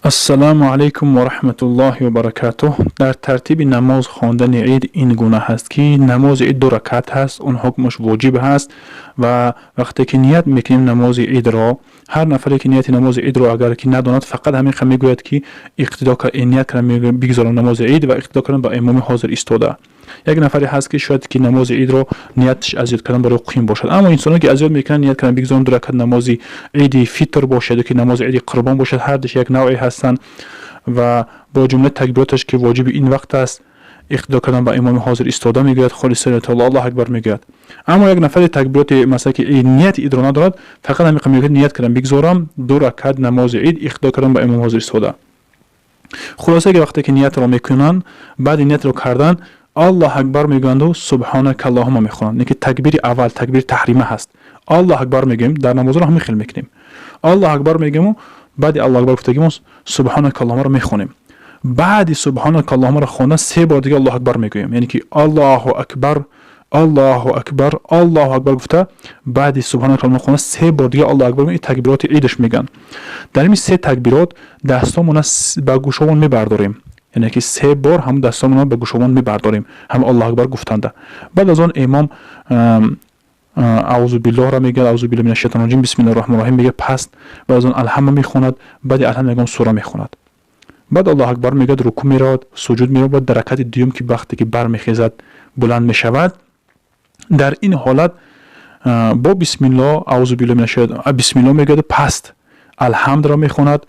السلام علیکم و رحمت الله و برکاته. در ترتیب نماز خواندن عید این گونه هست که نماز عید 2 رکعت هست، اون حکمش واجب هست و وقتی که نیت میکنیم نماز عید را، هر نفری که نیت نماز عید را اگر که نداند فقط همین میگوید که اقتدا کنم، نیت کنم بگذارم نماز عید و اقتدا کنم با امام حاضر ایستاده. یک نفری هست که شاید که نماز عید رو نیتش ازیاد کردن برای قیم باشد، اما انسانی که ازیاد میکنن نیت کنن بگذارن 2 رکعت نماز عید فطر باشد که نماز عید قربان باشد، هر دوش یک نوعی هستند و با جمله تکبیراتش که واجب این وقت است اقتدا کردن با امام حاضر ایستاده میگوید خالص الله اکبر میگوید. اما یک نفر تکبیرات مثلا که نیت عید رو ندارد، فقط همین میگه نیت کردم بگذارم 2 رکعت نماز عید اقتدا کردن با امام حاضر ایستاده. خلاصه که وقتی که نیت رو میکنن، بعد نیت رو کردن الله اکبر میگویند و سبحانك اللهم میخوانند. اینکه تکبیر اول تکبیر تحریمه هست. الله اکبر میگیم در نماز رو هم خیلی میکنیم، الله اکبر میگیم و بعد الله اکبر گفتیم سبحانك اللهم رو میخونیم. بعد سبحانك اللهم رو خواندن 3 بار دیگه الله اکبر میگوییم، یعنی که الله اکبر الله اکبر الله اکبر گفته بعد سبحانك اللهم خواندن 3 بار دیگه الله اکبر. این تکبیرات عیدش میگن. در این 3 تکبیرات دستامون با گوشمون میبرداریم، یعنی که 3 بار هم دستامون به گوشمون میبرداریم، هم الله اکبر گفتنده. بعد از آن امام اعوذ بالله را میگه، اعوذ بالله من الشیطان الرجیم، بسم الله الرحمن الرحیم میگه، پس بعد از آن الحمد میخواند، بعد الحمد میگم سوره میخواند، بعد الله اکبر میگه، رکوع میرود، سجود میرود، بعد در رکعت دوم که وقتی که برمیخیزد بلند میشود، در این حالت با بسم الله اعوذ بالله من الشیطان بسم الله میگه، پس الحمد را میخواند،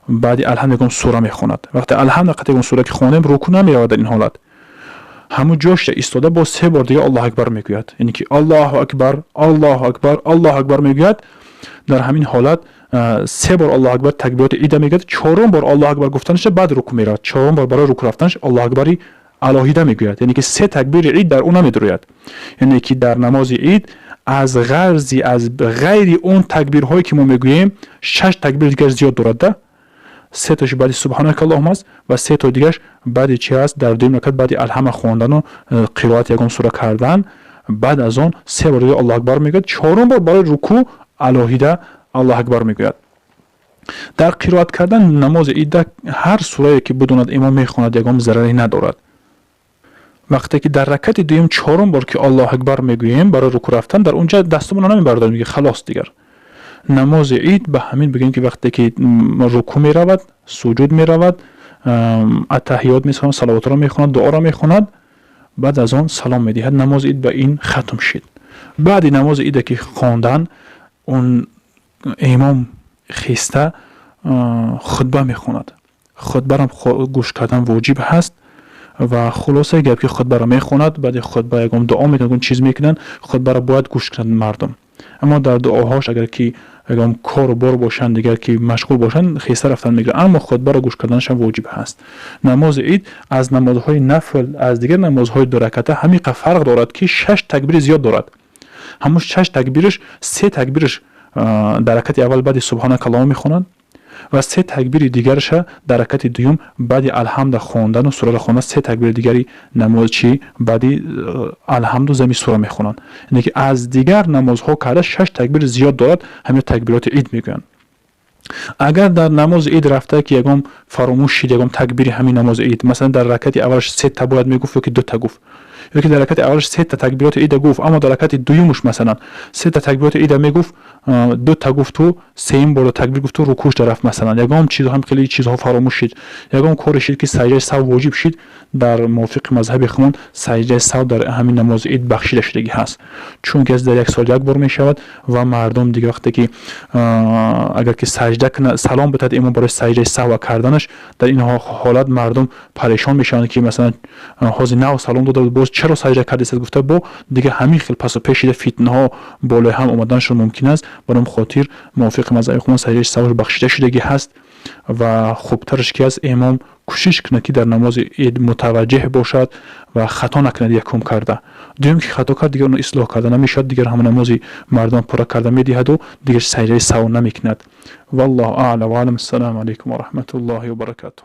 بعد الحمد میگم سوره میخواند. وقتی الحمد قطعا سوره که خوانیم رکوع نمیرود، در این حالت همون جاش ایستاده با 3 بار دیگه الله اکبر میگوید، یعنی که الله اکبر الله اکبر الله اکبر میگوید. در همین حالت 3 بار الله اکبر تکبیرات عید میگوید، 4م بار الله اکبر گفتنش بعد رکوع میرود، 4م بار برای رکوع رفتنش الله اکبری علاهیده میگوید، یعنی که 3 تکبیر عید در اون نمیدروید. یعنی که در نماز عید از غیر اون تکبیرهایی که ما میگوییم 6 تکبیر دیگه زیاد دارد. 3 تاش بعد سبحانك اللهم است و 3 تا دیگهش بعد چی است؟ در دوم رکعت بعد الحمد خواندن و قرائت یگان سوره کردن، بعد از آن 3 بار الله اکبر میگوید، 4م بار برای رکوع علاهیده الله اکبر میگوید. در قرائت کردن نماز عید هر سوره که بدوند امام میخواند یگان ضرری ندارد. وقتی که در رکعت دوم 4م بار که الله اکبر میگوییم برای رکوع رفتن، در اونجا دستمون نمیبرداریم، میگه خلاص دیگر نماز عید به همین بگیم که وقتی که رکوع می رود، سجود می رود، اتحیات می خواند، صلوات را می خواند، دعا را می خواند، بعد از آن سلام می دهد. نماز عید به این ختم شد. بعد نماز عید که خواندن، اون امام خسته خطبه می خواند. خطبه را گوش کردن واجب هست و خلاصه گپ که خطبه را می خواند، بعد خطبه یکم دعا می کنند، چیز می کنند، خطبه را باید گوش کنند مردم. اما در دعاهاش اگر که اگر کار و بار باشند، دیگر که مشغول باشند، خیسته رفتن میگیرن، اما خطبه را گوش کردنش واجب هست. نماز عید از نمازهای نفل از دیگر نمازهای 2 رکعته همین فرق دارد که 6 تکبیر زیاد دارد. همون 6 تکبیرش 3 تکبیرش در رکعت اول بعد سبحانك اللهم میخوانند و 3 تکبیر دیگرش در رکعت دوم بعد الحمد خواندن و سوره خواندن، 3 تکبیر دیگری نماز چی بعد الحمد و زمین سوره میخوانند. یعنی که از دیگر نمازها کرده 6 تکبیر زیاد دارد، همین تکبیرات عید میگن. اگر در نماز عید رفته که یگام فراموش شد یگام تکبیر همین نماز عید، مثلا در رکعت اولش 3 تا باید میگفت یا که 2 تا گفت، یا که در رکعت اولش 3 تا تکبیرات عید گفت، اما در رکعت دومش مثلا 3 تا تکبیرات عید میگفت، 2 تا گفت و 3م بار تکبیر گفت و رکوعش رفت، مثلا یگام چیزها هم خیلی چیزها فراموش شد، یگام کار شد که سجده سهو واجب شد. در موافق مذهب خودمون سجده سهو در همین نماز عید بخشیده شدگی هست، چون که از در یک سال یک بار می شود و مردم دیگه وقتی که اگر که سجده کنه سلام بدهد امام برای سجده سهو کردنش، در این حالت مردم پریشان میشن که مثلا حاضر نه سلام داده باز چرا سجده کردی، گفته با دیگه همین خیلی پس و پیش فتنه ها بالای هم اومدنش ممکن است. برام خاطر موافق مذهب خودمون سجده سهو بخشیده شدگی هست و خوبترش که از امام کوشش کنه که در نماز عید متوجه باشد و خطا نکنه یکم کرده. دوم که خطا کرد دیگر اون اصلاح کرده نمیشد، دیگر هم نماز مردم پورا کرده میدهد و دیگر سجده سهو نمیکند. والله اعلم و علم. السلام علیکم و رحمت الله و برکاته.